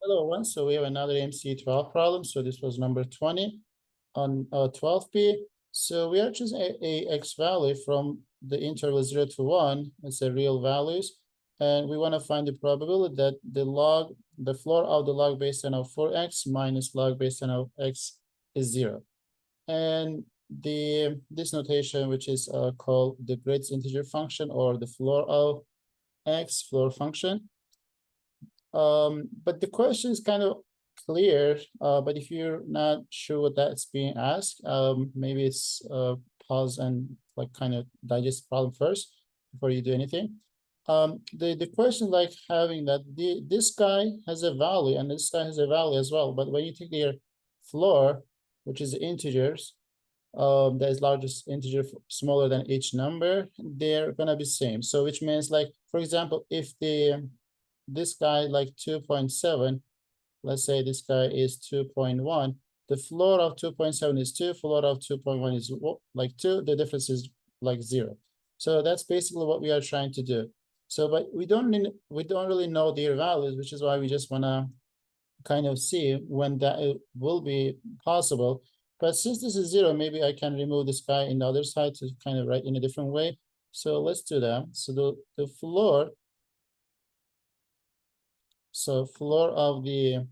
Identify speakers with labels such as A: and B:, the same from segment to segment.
A: Hello, everyone. So we have another AMC 12 problem. So this was number 20 on 12P. So we are choosing a x value from the interval 0 to 1. It's a real values. And we want to find the probability that the floor of the log base 10 of 4x minus log base 10 of x is 0. And this notation, which is called the greatest integer function or the floor of x floor function. But the question is kind of clear, but if you're not sure what that's being asked, maybe it's pause and like kind of digest the problem first before you do anything. The question like having that this guy has a value and this guy has a value as well, but when you take their floor, which is integers, that is largest integer smaller than each number, they're gonna be same. So which means like, for example, if this guy like 2.7, let's say this guy is 2.1, the floor of 2.7 is 2, floor of 2.1 is like 2, the difference is like 0. So that's basically what we are trying to do. So, but we don't really know their values, which is why we just want to kind of see when that will be possible. But since this is 0, maybe I can remove this guy in the other side to kind of write in a different way. So let's do that. So the floor, so floor of the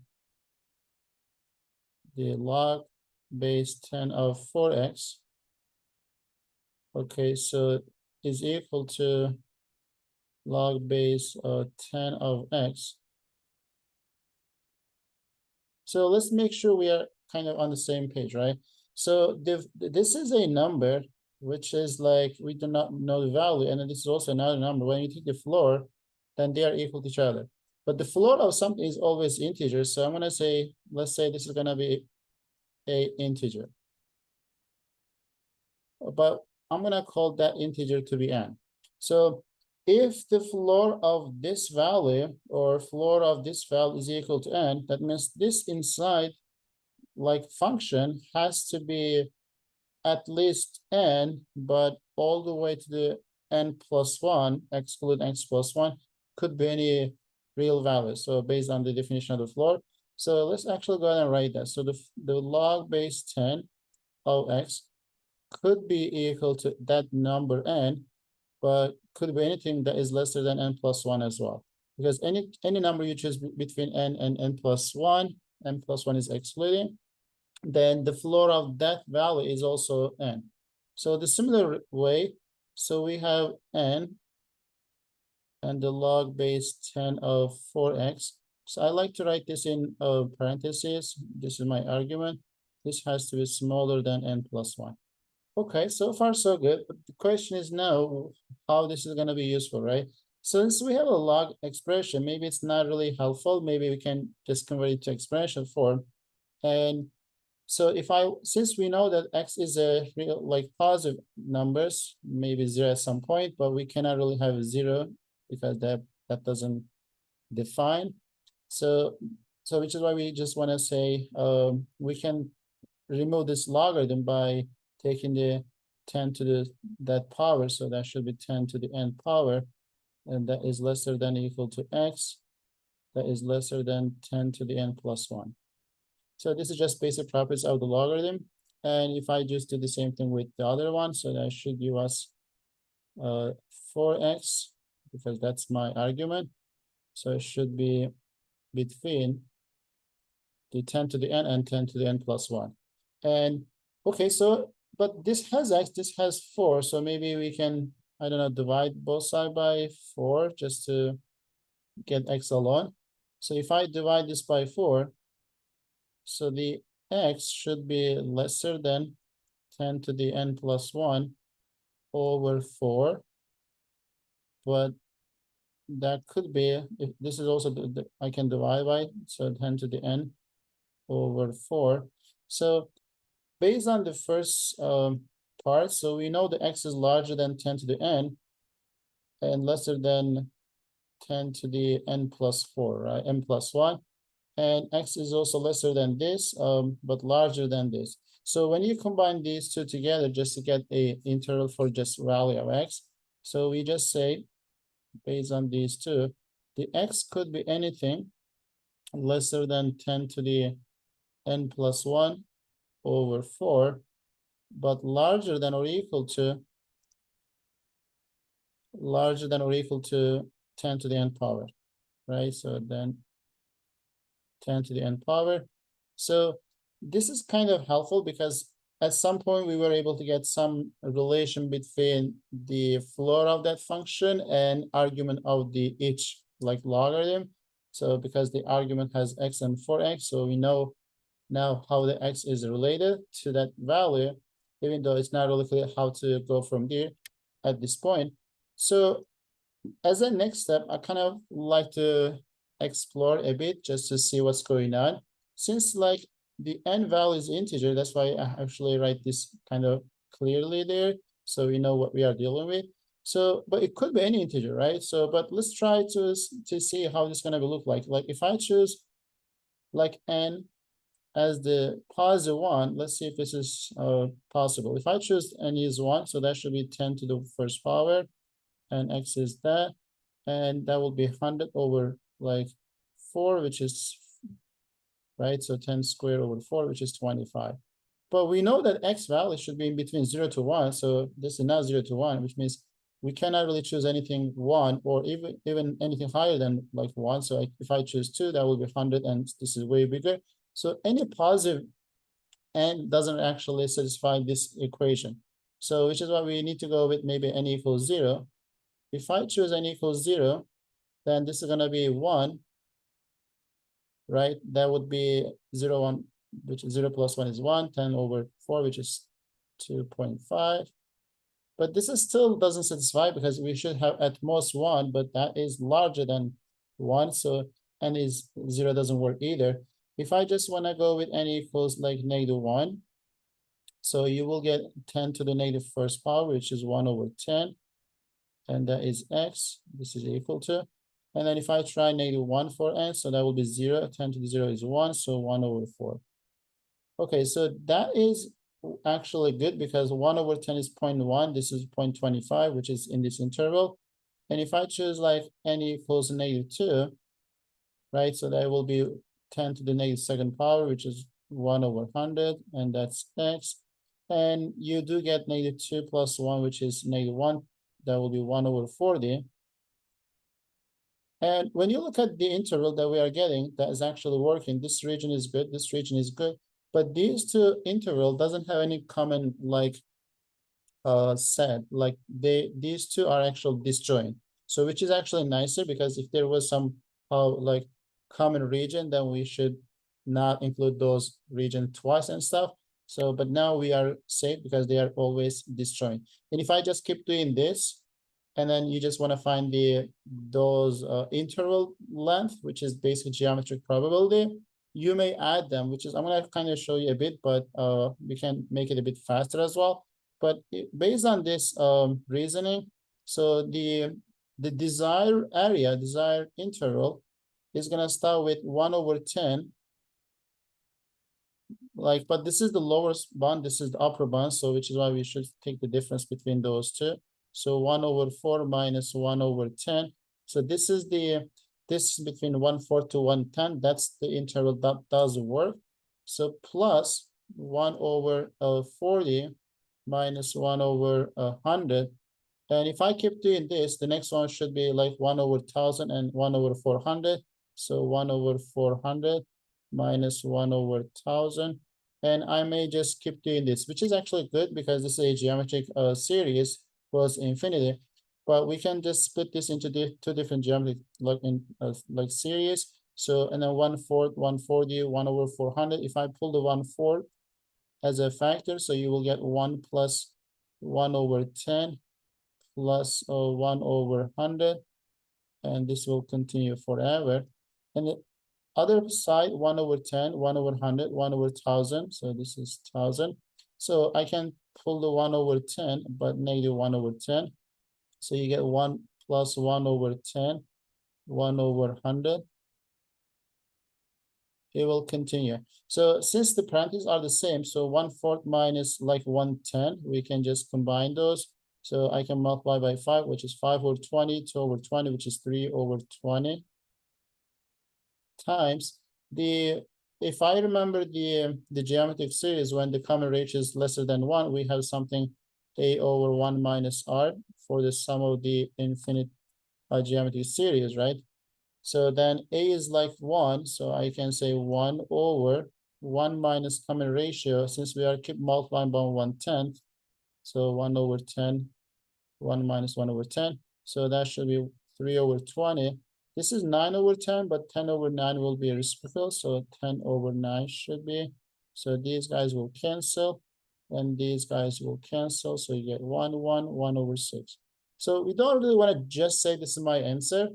A: log base 10 of 4x, okay, so is equal to log base 10 of x. So let's make sure we are kind of on the same page, right? So this is a number, which is like, we do not know the value, and then this is also another number. When you take the floor, then they are equal to each other. But the floor of something is always integer. So I'm gonna say, let's say this is gonna be a integer. But I'm gonna call that integer to be n. So if the floor of this value or floor of this value is equal to n, that means this inside like function has to be at least n, but all the way to the n plus 1, exclude x plus 1, could be any real value. So based on the definition of the floor. So let's actually go ahead and write that. So the log base 10 of x could be equal to that number n, but could be anything that is lesser than n plus 1 as well. Because any number you choose between n and n plus 1 is excluding, then the floor of that value is also n. So the similar way, so we have n and the log base 10 of 4x. So I like to write this in parentheses. This is my argument. This has to be smaller than n plus 1. Okay, so far so good. But the question is now how this is going to be useful, right? So since we have a log expression, maybe it's not really helpful. Maybe we can just convert it to exponential form. And so since we know that x is a real like positive numbers, maybe 0 at some point, but we cannot really have 0 because that doesn't define. So which is why we just want to say we can remove this logarithm by taking the 10 to that power. So that should be 10 to the n power, and that is lesser than or equal to x. That is lesser than 10 to the n plus 1. So this is just basic properties of the logarithm. And if I just do the same thing with the other one, so that should give us 4x, because that's my argument. So it should be between the 10 to the n and 10 to the n plus 1. And okay, so, but this has x, this has 4. So maybe we can, I don't know, divide both sides by 4 just to get x alone. So if I divide this by 4, so the x should be lesser than 10 to the n plus 1 over 4. But that could be, if this is also, I can divide by, so 10 to the n over 4. So based on the first part, so we know the x is larger than 10 to the n and lesser than 10 to the n plus 4, right? N plus 1. And x is also lesser than this, but larger than this. So when you combine these two together, just to get a interval for just value of x, so we just say, based on these two, the x could be anything lesser than 10 to the n plus 1 over 4, but larger than or equal to 10 to the n power, right? So then 10 to the n power. So this is kind of helpful because at some point we were able to get some relation between the floor of that function and argument of the each like logarithm. So because the argument has x and 4x, so we know now how the x is related to that value, even though it's not really clear how to go from there at this point. So as a next step, I kind of like to explore a bit just to see what's going on. Since like the n value is integer, that's why I actually write this kind of clearly there, so we know what we are dealing with. So, but it could be any integer, right? So, but let's try to see how this is gonna look like. Like if I choose like n as the positive one, let's see if this is possible. If I choose n is 1, so that should be 10 to the first power, and x is that, and that will be 100 over like 4, which is, right, so 10 squared over 4, which is 25. But we know that x value should be in between 0 to 1, so this is not 0 to 1, which means we cannot really choose anything 1 or even anything higher than like 1. So if I choose 2, that will be 100, and this is way bigger. So any positive n doesn't actually satisfy this equation. So which is why we need to go with maybe n equals 0. If I choose n equals 0, then this is going to be 1, right? That would be 0, 1, which is 0 plus 1 is 1, 10 over 4, which is 2.5. But this is still doesn't satisfy because we should have at most 1, but that is larger than 1. So n is 0 doesn't work either. If I just want to go with n equals like -1, so you will get 10 to the negative first power, which is 1 over 10. And that is x. This is equal to. And then if I try -1 for n, so that will be 0. 10 to the 0 is 1, so 1 over 4. Okay, so that is actually good because 1 over 10 is 0.1. This is 0.25, which is in this interval. And if I choose like n equals -2, right? So that will be 10 to the negative second power, which is 1 over 100, and that's x. And you do get -2 plus 1, which is -1. That will be 1 over 40. And when you look at the interval that we are getting, that is actually working, this region is good, this region is good, but these two interval doesn't have any common like set, like these two are actual disjoint. So which is actually nicer because if there was some like common region, then we should not include those region twice and stuff. So, but now we are safe because they are always disjoint. And if I just keep doing this, and then you just want to find those interval length, which is basic geometric probability. You may add them, which is, I'm going to kind of show you a bit, but we can make it a bit faster as well. But based on this reasoning, so the desired area, desired interval is going to start with 1 over 10. Like, but this is the lowest bound, this is the upper bound, so which is why we should take the difference between those two. So 1 over 4 minus 1 over 10. So this is between 1/4 to 1/10. That's the interval that does work. So plus 1 over 40 minus 1 over 100. And if I keep doing this, the next one should be like 1 over 1,000 and 1 over 400. So 1 over 400 minus 1 over 1,000. And I may just keep doing this, which is actually good because this is a geometric series was infinity. But we can just split this into two different geometric like series. So, and then 1/4, 140, 1 over 400. If I pull the 1/4 as a factor, so you will get 1 plus 1 over 10 plus 1 over 100, and this will continue forever. And the other side, 1 over 10, 1 over 100, 1 over 1,000. So this is 1,000. So I can pull the 1 over 10, but -1 over 10. So you get 1 plus 1 over 10, 1 over 100. It will continue. So since the parentheses are the same, so 1/4 minus like 1/10, we can just combine those. So I can multiply by 5, which is 5 over 20, 2 over 20, which is 3 over 20, times if I remember the geometric series, when the common ratio is lesser than 1, we have something a over 1 minus r for the sum of the infinite geometric series, right? So then a is like 1, so I can say 1 over 1 minus common ratio, since we are keep multiplying by 1/10, so 1 over 10, 1 minus 1 over 10, so that should be 3 over 20. This is 9 over 10, but 10 over 9 will be reciprocal, so 10 over 9 should be. So these guys will cancel, and these guys will cancel, so you get 1, 1, 1 over 6. So we don't really want to just say this is my answer,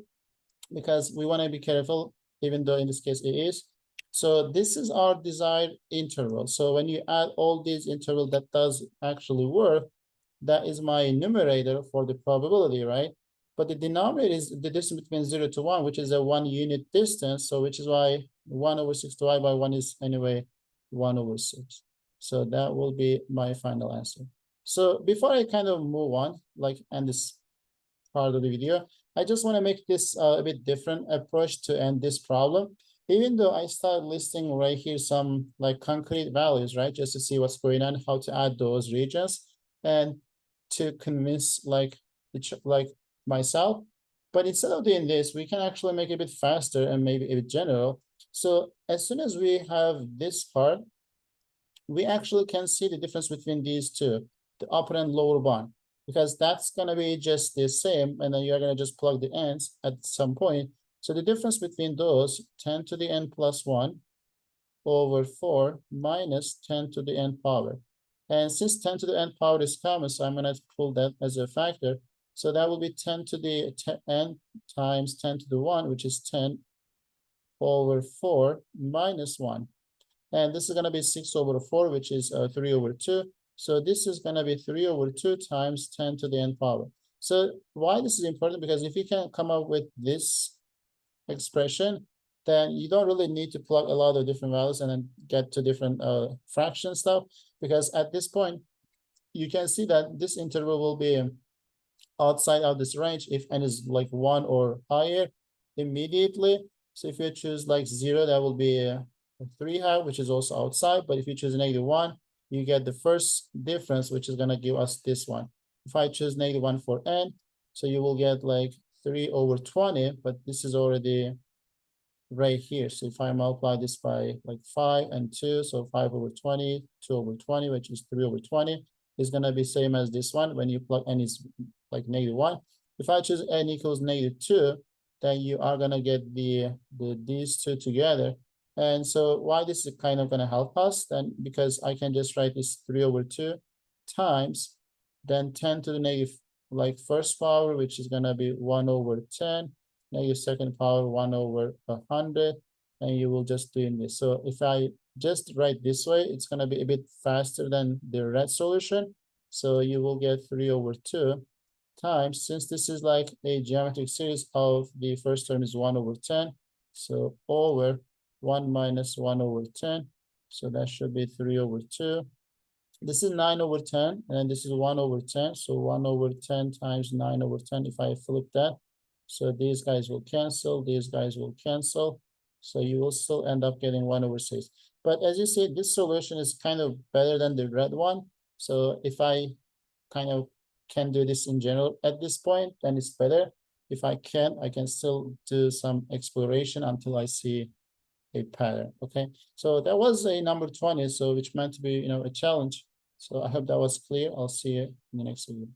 A: because we want to be careful, even though in this case it is. So this is our desired interval. So when you add all these intervals, that does actually work. That is my numerator for the probability, right? But the denominator is the distance between 0 to 1, which is a 1 unit distance. So which is why 1 over 6 divided by 1 is anyway 1 over 6. So that will be my final answer. So before I kind of move on, like end this part of the video, I just want to make this a bit different approach to end this problem. Even though I start listing right here some like concrete values, right? Just to see what's going on, how to add those regions, and to convince like myself. But instead of doing this, we can actually make it a bit faster and maybe a bit general. So as soon as we have this part, we actually can see the difference between these two, the upper and lower bound, because that's going to be just the same, and then you're going to just plug the ends at some point. So the difference between those, 10 to the n plus 1 over 4 minus 10 to the n power. And since 10 to the n power is common, so I'm going to pull that as a factor. So that will be 10 to the n times 10 to the 1, which is 10 over 4 minus 1. And this is going to be 6 over 4, which is 3 over 2. So this is going to be 3 over 2 times 10 to the n power. So why this is important? Because if you can come up with this expression, then you don't really need to plug a lot of different values and then get to different fraction stuff. Because at this point, you can see that this interval will be outside of this range if n is like 1 or higher immediately. So if you choose like 0, that will be 3 high, which is also outside. But if you choose -1, you get the first difference, which is going to give us this one. If I choose -1 for n, so you will get like 3 over 20, but this is already right here. So if I multiply this by like 5 and 2, so 5 over 20, 2 over 20, which is 3 over 20, is going to be same as this one when you plug n is like -1. If I choose n equals -2, then you are going to get these two together. And so why this is kind of going to help us then, because I can just write this 3 over 2 times then 10 to the negative like first power, which is going to be 1 over 10, negative second power 1 over 100, and you will just doing this. So if I just write this way, it's going to be a bit faster than the red solution. So you will get 3 over 2 times, since this is like a geometric series of the first term is 1 over 10, so over 1 minus 1 over 10, so that should be 3 over 2. This is 9 over 10, and this is 1 over 10, so 1 over 10 times 9 over 10, if I flip that, so these guys will cancel, these guys will cancel, so you will still end up getting 1 over 6. But as you see, this solution is kind of better than the red one, so if I kind of can do this in general at this point, then it's better. If I can't, I can still do some exploration until I see a pattern. Okay, so that was a number 20, so which meant to be, a challenge. So I hope that was clear. I'll see you in the next video.